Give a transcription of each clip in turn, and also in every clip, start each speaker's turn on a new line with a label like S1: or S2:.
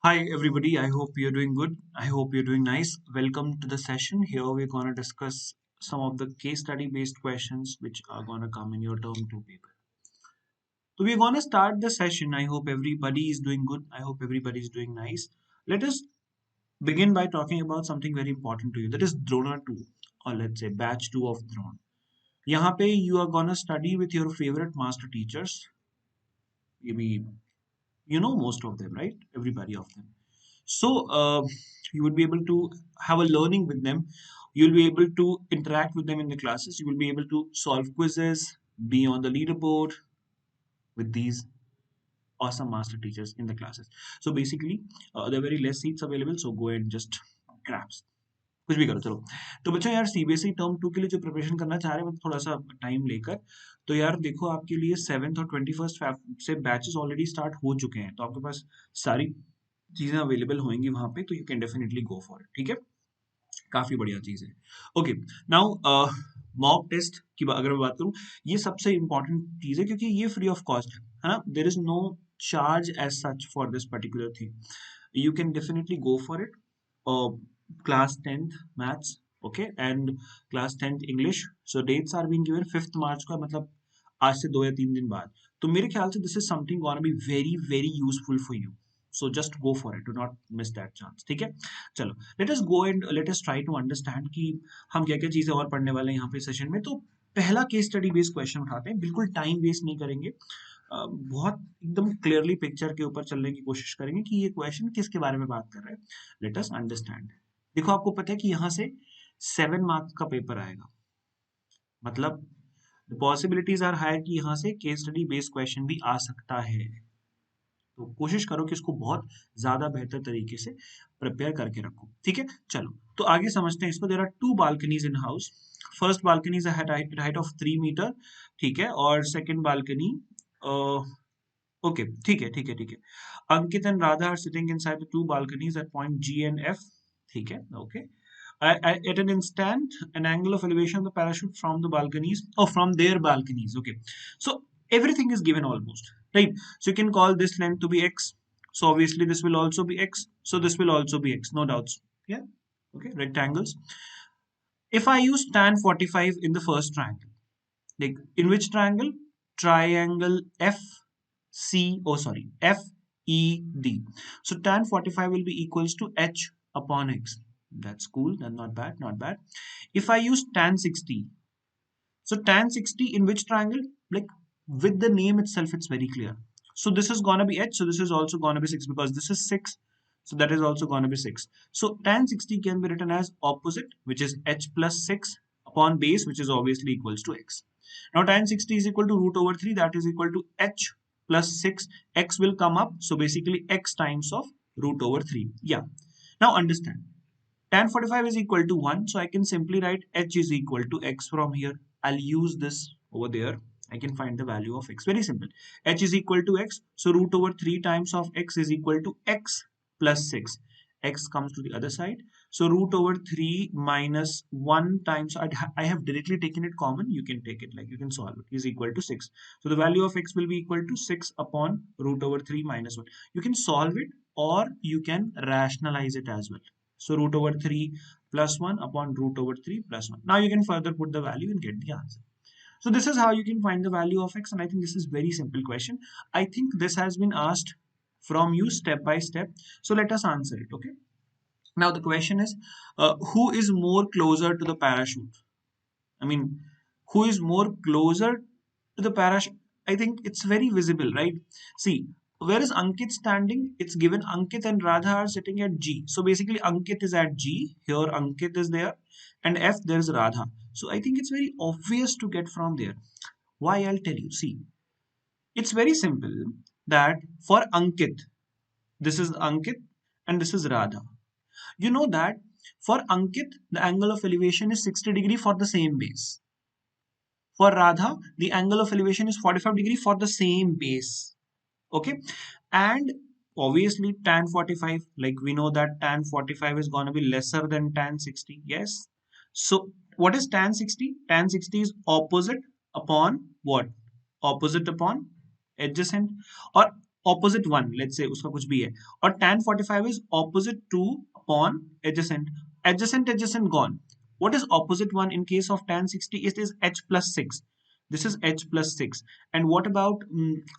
S1: Hi everybody, I hope you're doing good. I hope you're doing nice. Welcome to the session. Here we're going to discuss some of the case study based questions which are going to come in your term 2 paper. So we're going to start the session. I hope everybody is doing good. I hope everybody is doing nice. Let us begin by talking about something very important to you. That is Drona 2, or let's say batch 2 of Drone. यहाँ पे you are going to study with your favorite master teachers. Maybe you know most of them, right? Everybody of them. So you would be able to have a learning with them. You'll be able to interact with them in the classes. You will be able to solve quizzes, be on the leaderboard with these awesome master teachers in the classes. So basically, there are very less seats available. So go and just grab कुछ भी करो चलो। तो बच्चों यार CBSE term 2 के लिए जो प्रिपरेशन करना चाह रहे हैं थोड़ा सा टाइम लेकर, तो यार देखो आपके लिए 7th और 21st से बैचेस ऑलरेडी स्टार्ट हो चुके हैं, तो आपके पास सारी चीजें अवेलेबल होंगी वहां पे, तो you can definitely go for it. ठीक है, काफी बढ़िया चीज है। ओके, नाउ मॉक टेस्ट की अगर मैं बात करूं, ये सबसे इंपॉर्टेंट चीज है क्योंकि ये फ्री ऑफ कॉस्ट है ना। There is no charge as such for this particular thing. You can definitely go for it. Class 10th maths, okay, and class 10th English. So dates are being given 5th March का, मतलब आज से 2 या 3 दिन बाद। तो मेरे ख्याल से this is something gonna be very very useful for you. So just go for it. Do not miss that chance. ठीक है, चलो let us go and let us try to understand कि हम क्या क्या चीजें और पढ़ने वाले हैं यहाँ पे सेशन में। तो पहला केस स्टडी बेस्ड क्वेश्चन उठाते हैं, बिल्कुल टाइम वेस्ट नहीं करेंगे। बहुत एकदम क्लियरली पिक्चर के ऊपर चलने की कोशिश करेंगे कि ये क्वेश्चन किसके बारे में बात कर रहे हैं। Let us understand. देखो आपको पता है कि यहाँ से 7 मार्क्स का पेपर आएगा, मतलब पॉसिबिलिटीज आर हायर कि यहाँ से केस स्टडी बेस्ड क्वेश्चन भी आ सकता है। तो कोशिश करो कि इसको बहुत ज्यादा बेहतर तरीके से प्रिपेयर करके रखो। ठीक है, चलो तो आगे समझते हैं इसको। There are 2 balconies in house. First balcony is height of 3 metre, ठीक है, और सेकंड बालकनी, ओके ठीक है ठीक है ठीक है। Ankit and Radha are sitting inside the 2 balconies at point G and F, ठीक है, okay. At an instant, an angle of elevation of the parachute from the balconies, or from their balconies, okay. So everything is given almost, right? So you can call this length to be x. So obviously this will also be x. So this will also be x, no doubts. Yeah, okay. Rectangles. If I use tan 45 in the first triangle, like in which triangle? Triangle FED. So tan 45 will be equals to h upon x. That's cool. Then not bad, not bad. If I use tan 60, so tan 60 in which triangle? Like with the name itself, it's very clear. So this is gonna be h. So this is also gonna be 6 because this is 6. So that is also gonna be 6. So tan 60 can be written as opposite, which is h plus 6 upon base, which is obviously equals to x. Now tan 60 is equal to root over 3, that is equal to h plus 6. X will come up. So basically x times of root over 3. Yeah. Now understand. Tan 45 is equal to 1. So I can simply write h is equal to x from here. I'll use this over there. I can find the value of x. Very simple. H is equal to x. So root over 3 times of x is equal to x plus 6. X comes to the other side. So root over 3 minus 1 times, I have directly taken it common. You can take it like you can solve it, is equal to 6. So the value of x will be equal to 6 upon root over 3 minus 1. You can solve it or you can rationalize it as well. So root over 3 plus 1 upon root over 3 plus 1. Now you can further put the value and get the answer. So this is how you can find the value of x, and I think this is very simple question. I think this has been asked from you step by step. So let us answer it, okay? Now the question is, who is more closer to the parachute? I mean, who is more closer to the parachute? I think it's very visible, right? See, where is Ankit standing? It's given Ankit and Radha are sitting at G. So basically, Ankit is at G. Here, Ankit is there. And F, there's Radha. So I think it's very obvious to get from there. Why? I'll tell you. See, it's very simple that for Ankit, this is Ankit and this is Radha. You know that for Ankit, the angle of elevation is 60 degree for the same base. For Radha, the angle of elevation is 45 degree for the same base. Okay. And obviously tan 45, like we know that tan 45 is going to be lesser than tan 60. Yes. So what is tan 60? Tan 60 is opposite upon what? Opposite upon adjacent. Or opposite 1, let's say उसका कुछ भी है, और tan 45 is opposite 2 upon adjacent. Adjacent gone. What is opposite 1 in case of tan 60? It is h plus 6. This is h plus 6. And what about,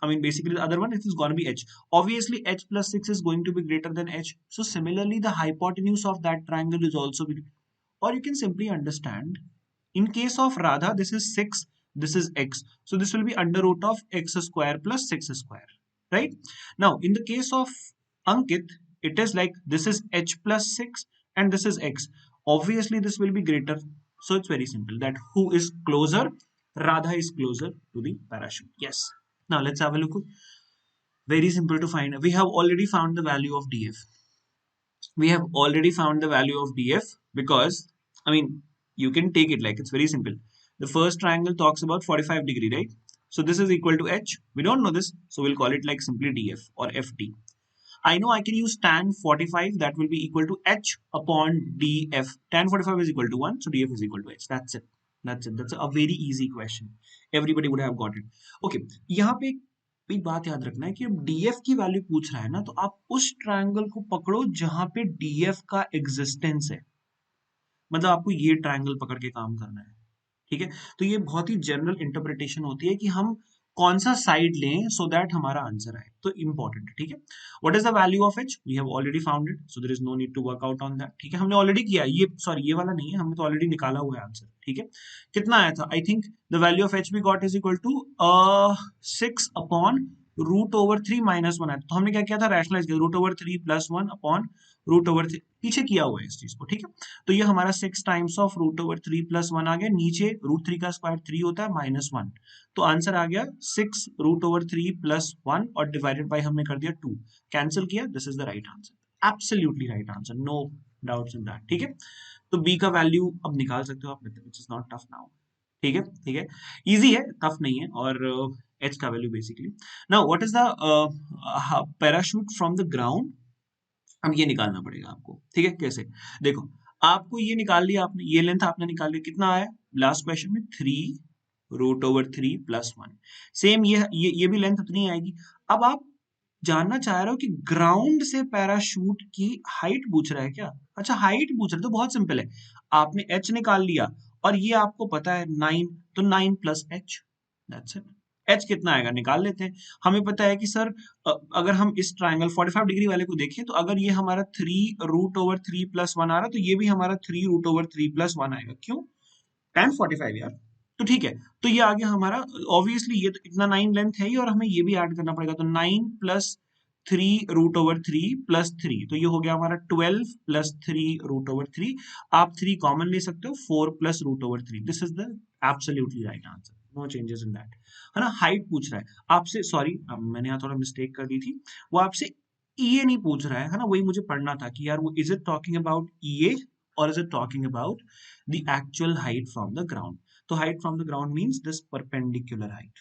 S1: I mean, basically the other one, it is going to be h. Obviously, h plus 6 is going to be greater than h. So similarly, the hypotenuse of that triangle is also, or you can simply understand, in case of Radha, this is 6, this is x. So this will be under root of x square plus 6 square, right? Now, in the case of Ankit, it is like this is h plus 6 and this is x. Obviously, this will be greater. So it's very simple that who is closer? Radha is closer to the parachute. Yes. Now let's have a look. Very simple to find. We have already found the value of df. We have already found the value of df because, I mean, you can take it like it's very simple. The first triangle talks about 45 degree, right? So this is equal to h. We don't know this, so we'll call it like simply df or ft. I know I can use tan 45, that will be equal to h upon df. Tan 45 is equal to 1, so df is equal to h. That's it. That's it. That's a very easy question. Everybody would have got it. Okay, यहाँ पे एक बात याद रखना है कि अब df की वैल्यू पूछ रहा है ना, तो आप उस ट्रायंगल को पकड़ो जहां पे df का एग्जिस्टेंस है. मतलब आपको ये ट्रायंगल पकड़ के काम करना है. ठीक है, तो ये बहुत ही जनरल इंटरप्रिटेशन होती है कि हम कौन सा साइड लें सो दैट हमारा आंसर आए. तो इंपॉर्टेंट है. ठीक है, what is the value of H? We have already found it, so there is no need to work out on that. ठीक है, हमने ऑलरेडी किया. ये सॉरी, ये वाला नहीं है, हमने तो ऑलरेडी निकाला हुआ है आंसर. ठीक है, कितना आया था? I think the value of H we got is equal to 6 upon root over 3 minus 1 आया. तो हमने क्या किया था? रैशनलाइज किया. Root over 3 plus 1 upon root over 3 पीछे किया हुआ है इस चीज को. ठीक है, तो ये हमारा 6 times of root over 3 plus 1 आ गया. नीचे रूट 3 का स्क्वायर 3 होता है माइनस 1, तो आंसर आ गया 6 रूट ओवर 3 प्लस 1 और डिवाइडेड बाय हमने कर दिया 2. कैंसिल किया. This is the right answer. Absolutely right answer, no doubts in that. ठीक है, तो बी का वैल्यू अब निकाल सकते हो आप, which is not tough now. ठीक है, ठीक है, इजी है, टफ नहीं है. और एच का value basically. Now what is the parachute from the ground? अब ये निकालना पड़ेगा आपको. ठीक है, कैसे? देखो, आपको ये निकाल लिया आपने, ये लेंथ आपने निकाल लिया. कितना आया लास्ट क्वेश्चन में? 3 रूट ओवर 3 प्लस 1. सेम ये भी लेंथ उतनी आएगी. अब आप जानना चाह रहे हो कि ग्राउंड से पैराशूट की हाइट पूछ रहा है क्या? अच्छा, हाइट पूछ रहा है तो बहुत सिंपल है. आपने एच निकाल लिया और ये आपको पता है 9, तो 9 plus H, that's it. H कितना आएगा निकाल लेते हैं. हमें पता है कि सर अगर हम इस ट्राइंगल 45 डिग्री वाले को देखें तो अगर ये हमारा 3 रूट ओवर 3 प्लस 1 आ रहा है तो ये भी हमारा 3 रूट ओवर 3 प्लस 1 आएगा. क्यों? tan 45 यार. तो ठीक है, तो ये आ गया हमारा. ऑब्वियसली ये तो इतना 9 लेंथ है ही, और हमें ये भी ऐड करना पड़ेगा. तो 9 प्लस 3 रूट ओवर 3 प्लस 3, तो ये हो गया हमारा 12 प्लस 3 रूट ओवर 3. आप 3 कॉमन ले सकते हो, 4 plus root over 3. This is the absolutely right answer. No changes in that. है ना, हाइट पूछ रहा है आपसे. सॉरी, मैंने यहाँ थोड़ा मिस्टेक कर दी थी. वो आपसे ये नहीं पूछ रहा है ना, वही मुझे पढ़ना था कि यार वो इज इट टॉकिंग अबाउट ये or is it talking about the actual height from the ground? So height from the ground means this perpendicular height.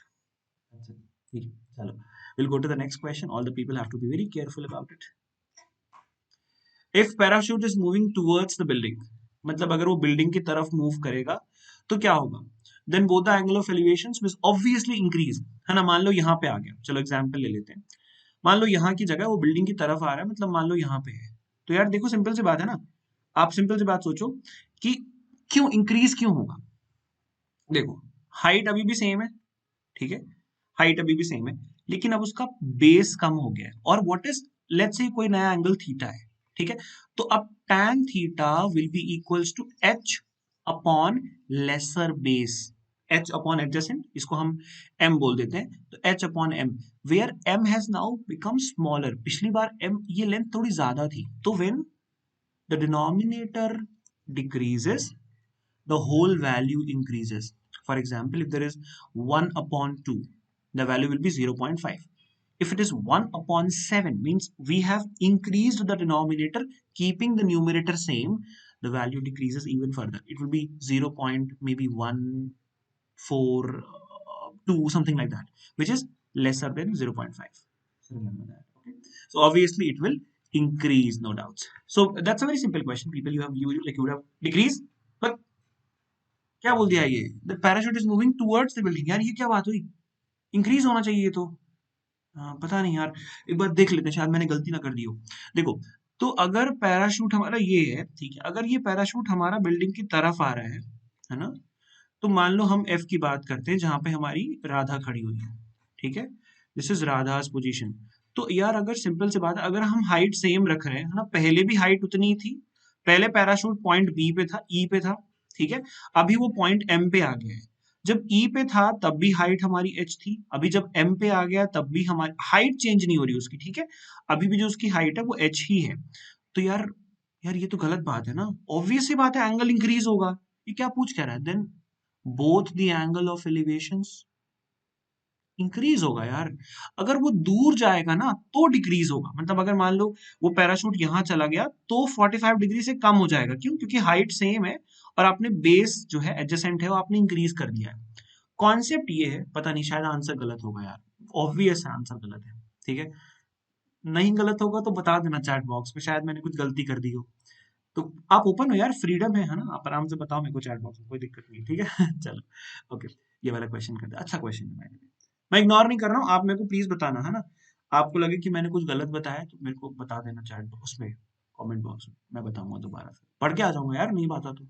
S1: That's it. ठीक है, चलो, we'll go to the next question. All the people have to be very careful about it. If parachute is moving towards the building, मतलब अगर वो building की तरफ move करेगा तो क्या होगा? Then both the angle of elevations will obviously increase. है ना, मान लो यहाँ पे आ गया. चलो एग्जाम्पल ले लेते हैं. मान लो यहाँ की जगह वो बिल्डिंग की तरफ आ रहा है, मतलब मान लो यहाँ पे है. तो यार देखो, सिंपल सी बात है ना. आप सिंपल सी बात सोचो कि क्यों इंक्रीज क्यों होगा. देखो, हाइट अभी भी सेम है. ठीक है, हाइट अभी भी सेम है, लेकिन अब उसका बेस कम हो गया है. और व्हाट इज, लेट्स से कोई नया एंगल थीटा है. ठीक है, तो अब tan theta will be equals to h upon lesser base. h upon adjacent, इसको हम m बोल देते हैं. तो h upon m, where m has now become smaller. पिछली बार m ये लेंथ थोड़ी ज्यादा थी, तो when the denominator decreases, the whole value increases. For example, if there is 1 upon 2, the value will be 0.5. If it is 1 upon 7, means we have increased the denominator, keeping the numerator same, the value decreases even further. It will be 0. maybe 142, something like that, which is lesser than 0.5. So remember that. Okay, so obviously it will increase, no doubts. So that's a very simple question. People, you would have decrease, but क्या बोल दिया ये? The parachute is moving towards the building. यार ये क्या बात हुई? Increase होना चाहिए तो. पता नहीं यार, एक बार देख लेते हैं, शायद मैंने गलती ना कर दी हो। देखो, तो अगर पैराशूट हमारा ये है, ठीक है, अगर ये पैराशूट हमारा बिल्डिंग की तरफ आ रहा है ना, तो मान लो हम एफ की बात करते हैं जहां पे हमारी राधा खड़ी हुई है, ठीक है, दिस इज राधास पोजीशन। तो यार अगर सिंपल सी बात है, अगर हम हाइट सेम रख रहे हैं, है ना, पहले भी हाइट उतनी ही थी, पहले पैराशूट पॉइंट बी पे था, ई पे था, ठीक है, अभी वो पॉइंट एम पे आ गया है। जब ई पे था तब भी हाइट हमारी एच थी, अभी जब एम पे आ गया तब भी हमारी हाइट चेंज नहीं हो रही उसकी, ठीक है, अभी भी जो उसकी हाइट है वो एच ही है। तो यार, यार ये तो गलत बात है ना, ऑब्वियस सी बात है, एंगल इंक्रीज होगा। ये क्या पूछ कह रहा है, then both the angle of elevations increase होगा यार। अगर वो दूर जाएगा ना तो डिक्रीज होगा, मतलब अगर मान लो वो पैराशूट यहाँ चला गया तो 45 डिग्री से कम हो जाएगा, क्यों, क्योंकि हाइट सेम है और आपने बेस जो है एडजेसेंट है वो आपने इंक्रीज कर दिया है। कॉन्सेप्ट ये है, पता नहीं शायद आंसर गलत होगा यार, ऑब्वियस है आंसर गलत है, ठीक है, नहीं गलत होगा तो बता देना चैट बॉक्स में, शायद मैंने कुछ गलती कर दी हो। तो आप ओपन हो यार, फ्रीडम है ना, आप आराम से बताओ मेरे को चैट बॉक्स में, कोई दिक्कत नहीं, ठीक है। चलो ओके, ये वाला क्वेश्चन करते हैं, अच्छा क्वेश्चन है, मैं इग्नोर नहीं कर रहा हूँ, आप मेरे को प्लीज बताना, है ना, आपको लगे कि मैंने कुछ गलत बताया तो मेरे को बता देना चैट बॉक्स में, कमेंट बॉक्स में, मैं बताऊंगा दोबारा से, पढ़ के आ जाऊंगा यार, नहीं आता तो,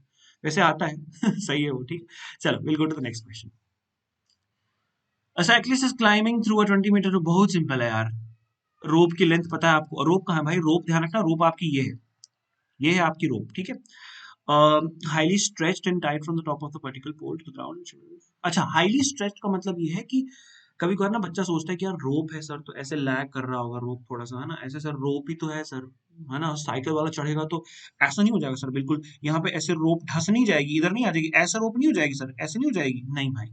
S1: वैसे आता है। सही है वो, ठीक। चलो will go to the next question. A cyclist is climbing through a 20 metre, बहुत सिंपल है यार, रोप की लेंथ पता है आपको, रोप कहाँ है भाई, रोप ध्यान रखना, रोप आपकी ये है आपकी रोप, ठीक है, highly stretched and tight from the top of the vertical pole to the ground. अच्छा, हाईली स्ट्रेच्ड का मतलब ये है कि कभी कभार ना बच्चा सोचता है कि यार रोप है सर तो ऐसे लैग कर रहा होगा रोप थोड़ा सा, है ना, ऐसे सर रोप ही तो है सर, है ना, साइकिल वाला चढ़ेगा तो ऐसा नहीं हो जाएगा सर, बिल्कुल यहाँ पे ऐसे रोप धस नहीं जाएगी, इधर नहीं आ जाएगी, ऐसा रोप नहीं हो जाएगी सर, ऐसे नहीं हो जाएगी, नहीं भाई,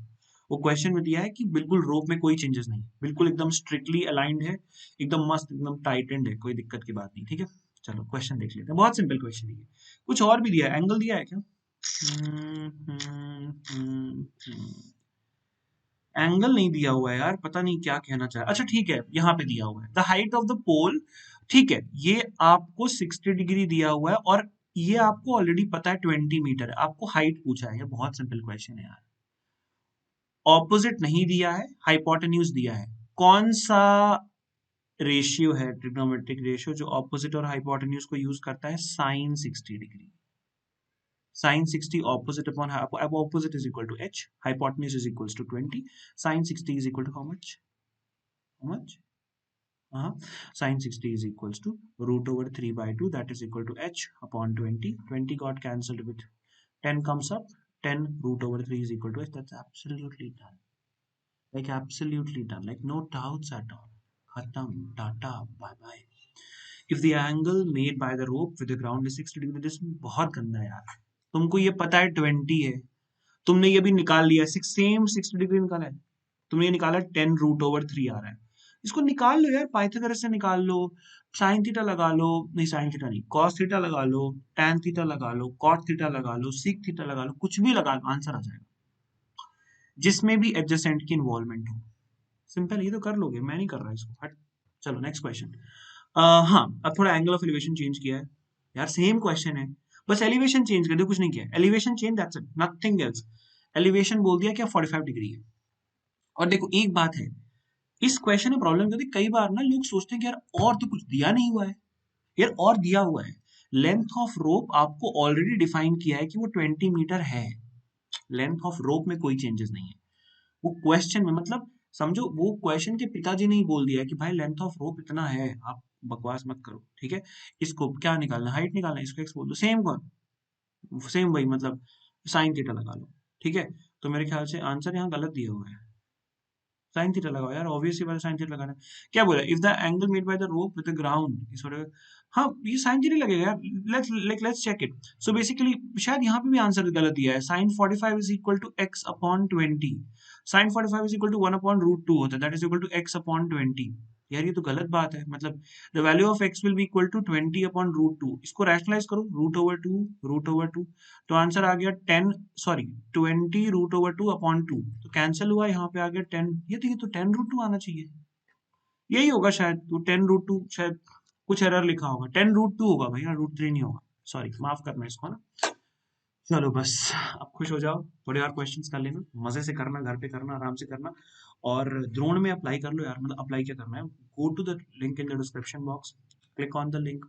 S1: वो क्वेश्चन में दिया है कि बिल्कुल रोप में कोई चेंजेस नहीं, बिल्कुल एकदम स्ट्रिक्टली अलाइंड है, एकदम मस्त, एकदम टाइटेंड है, कोई दिक्कत की बात नहीं, ठीक है। चलो क्वेश्चन देख लेते हैं, बहुत सिंपल क्वेश्चन है ये। कुछ और भी दिया है, एंगल दिया है क्या? एंगल नहीं दिया हुआ है यार, पता नहीं क्या कहना चाहे, अच्छा ठीक है, यहाँ पे दिया हुआ है द हाइट ऑफ द पोल, ठीक है, ये आपको 60 डिग्री दिया हुआ है और ये आपको ऑलरेडी पता है 20 मीटर है, आपको हाइट पूछा है, ये बहुत सिंपल क्वेश्चन है यार। ऑपोजिट नहीं दिया है, हाइपोटेन्यूज दिया है, कौन सा रेशियो है, ट्रिग्नोमेट्रिक रेशियो जो ऑपोजिट और हाइपोटेन्यूज को यूज करता है, sign 60 degree, sin 60 opposite upon opposite is equal to h, hypotenuse is equals to 20, sin 60 is equal to how much, how much, sin 60 is equals to root over 3 by 2, that is equal to h upon 20, 20 got cancelled with 10 comes up, 10 root over 3 is equal to h, that's absolutely done, like absolutely done, like no doubts at all, khatam, tata, bye bye। if the angle made by the rope with the ground is 60 degree, this बहुत गंदा है यार, तुमको ये पता है 20 है, तुमने ये भी निकाल लिया, सेम 60 डिग्री निकाला है, तुमने ये निकाला 10 रूट ओवर 3 आ रहा है, इसको निकाल लो यार, पाइथागोरस से निकाल लो, साइन थीटा लगा लो, नहीं साइन थीटा नहीं, कॉस थीटा लगा लो, टैन थीटा लगा लो, कॉट थीटा लगा लो, सीक थीटा लगा लो, कुछ भी लगा लो, आंसर आ जाएगा, जिसमें भी एडजेसेंट की इन्वॉल्वमेंट हो। सिंपल, ये तो कर लोगे, मैं नहीं कर रहा इसको, हट। चलो नेक्स्ट क्वेश्चन। हाँ, अब थोड़ा एंगल ऑफ एलिवेशन चेंज किया है यार, सेम क्वेश्चन है, बस एलिवेशन चेंज कर दिया, कुछ नहीं किया, elevation change, that's it, nothing else. Elevation बोल दिया क्या 45 डिग्री है। और देखो एक बात है, इस क्वेश्चन में प्रॉब्लम क्या होती है, कई बार ना लोग सोचते हैं कि यार और तो कुछ दिया नहीं हुआ है, यार और दिया हुआ है, लेंथ ऑफ रोप आपको ऑलरेडी डिफाइन किया है कि वो 20 मीटर है, लेंथ ऑफ रोप में कोई चेंजेस नहीं है, वो क्वेश्चन में, मतलब समझो वो क्वेश्चन के पिताजी ने ही बोल दिया है कि भाई लेंथ ऑफ रोप इतना है, आप बकवास मत करो, ठीक है, इसको क्या निकालना, हाइट निकालना, इसको एक्स बोल दो, सेम कौन, सेम वही, मतलब साइन थीटा लगा लो, ठीक है। तो मेरे ख्याल से आंसर यहाँ गलत दिया हुआ है, साइन थीटा लगाओ यार, ऑब्वियसली बात है साइन थीटा लगाना है। क्या बोला, if the angle made by the rope with the ground is whatever, हाँ ये साइन थीटा लगेगा यार, let's check it. So basically शायद यहाँ पे भी आंसर गलत दिया है, sine 45 is equal to x upon 20, sine 45 is equal to 1/√2 होता है, that is equal to x upon 20। यार ये तो गलत बात है, मतलब the value of x will be equal to 20/√2, इसको रैशनलाइज करो, √2 √2, तो आंसर आ गया 10, सॉरी 20 √2 तो कैंसिल हुआ, यहाँ पे आ गया 10, ये तो 10√2 आना चाहिए, यही होगा शायद, तो 10√2 शायद कुछ एरर लिखा होगा, 10√2 होगा भैया, √3 नहीं होगा, सॉरी माफ करना इसको ना। चलो बस अब खुश हो जाओ, थोड़े और क्वेश्चंस कर लेना, मजे से करना, घर पे करना, आराम से करना, और द्रोण में अप्लाई कर लो यार, मतलब अप्लाई क्या करना है, go to the link in the description box, click on the link,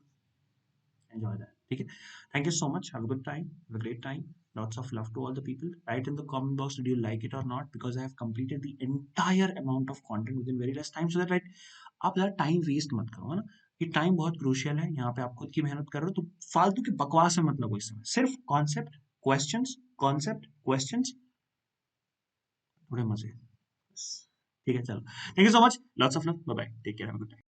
S1: enjoy that. ठीक है, thank you so much, have a good time, have a great time, lots of love to all the people. Write in the comment box, did you like it or not, because I have completed the entire amount of content within very less time, so that right, आप ज़्यादा time waste मत करो, है ना, ये time बहुत crucial है, यहाँ पे आप खुद की मेहनत कर रहे हो, तो फालतू की बकवास में मत लगो इस समय, सिर्फ कॉन्सेप्ट क्वेश्चंस, थोड़े मजे, ठीक है, चलो, thank you so much, lots of love, bye bye, take care, have a good